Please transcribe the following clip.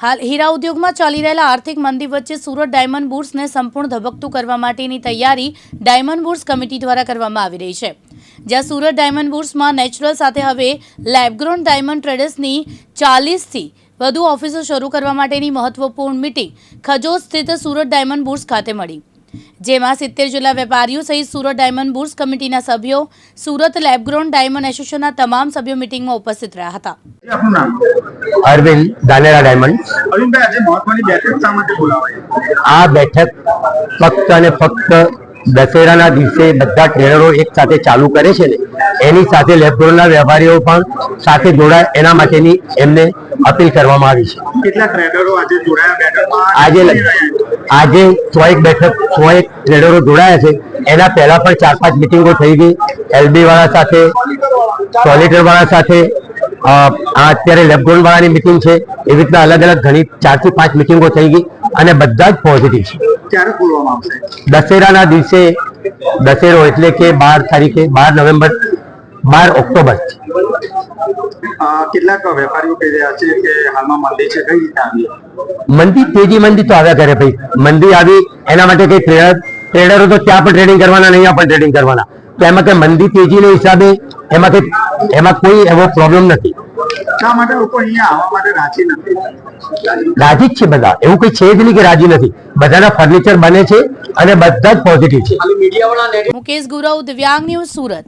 હાલ હીરા ઉદ્યોગમાં ચાલી રહેલા આર્થિક મંદી વચ્ચે સુરત ડાયમંડ બુર્સને સંપૂર્ણ ધબકતું કરવા માટેની તૈયારી ડાયમંડ બુર્સ કમિટી દ્વારા કરવામાં આવી રહી છે, જ્યાં સુરત ડાયમંડ બુર્સમાં નેચરલ સાથે હવે લેબગ્રોન ડાયમંડ ટ્રેડર્સની 40થી વધુ ઓફિસો શરૂ કરવા માટેની મહત્વપૂર્ણ મીટિંગ ખજોદ સ્થિત સુરત ડાયમંડ બુર્સ ખાતે મળી, જેમાં 70 જેટલા વેપારીઓ સહિત સુરત ડાયમંડ બુર્સ કમિટીના સભ્યો, સુરત લેબગ્રોન ડાયમંડ એસોસિએશનના તમામ સભ્યો મીટિંગમાં ઉપસ્થિત રહ્યા હતા। અરવિંદ દાનેરા ડાયમંડ। અરવિંદભાઈ, આજે મહત્વની બેઠક શા માટે બોલાવાઈ? આ બેઠક ફક્ત અને ફક્ત દશેરાના દિવસે બધા ટ્રેડરો એક સાથે ચાલુ કરે છે ને, એની સાથે લેબગ્રોનના વેપારીઓ પણ સાથે જોડાય એના માટેની એમને અપીલ કરવામાં આવી છે। કેટલા ટ્રેડરો આજે જોડાયા બેઠકમાં? આજે 100 ટ્રેડરો જોડાયા છે। એના પહેલા પણ 4-5 મિટિંગો થઈ ગઈ, એલબી વાળા સાથે, સોલિટર વાળા સાથે, અત્યારે લેબગ્રોન વાળાની મિટિંગ છે। એવી રીતના અલગ અલગ ઘણી 4 થી 5 મિટિંગો થઈ ગઈ અને બધા જ પોઝિટિવ છે। ક્યારે ખોલવામાં આવશે? દશેરાના દિવસે, દશેરો એટલે કે 12 તારીખે, 12 ઓક્ટોબર। કેટલાક વેપારીઓ કહી રહ્યા છે કે હાલમાં મંદી છે, કઈ રીતે આવી? મંદી, તેજી મંદી તો આવ્યા કરે ભાઈ, મંદી આવી એના માટે કઈ ટ્રેડરો તો ત્યાં પણ ટ્રેડિંગ કરવાના, અહીંયા પણ ટ્રેડિંગ કરવાના, તો એમાં કઈ મંદી તેજીના હિસાબે એમાં કોઈ એવો પ્રોબ્લેમ નથી। શા માટે લોકો અહીંયા આવવા માટે રાજી નથી? રાજી જ છે બધા, એવું કઈ છે જ નહીં કે રાજી નથી, બધાના ફર્નિચર બને છે અને બધા જ પોઝિટિવ છે। મુકેશ ગુરવ, દિવ્યાંગ ન્યૂઝ, સુરત।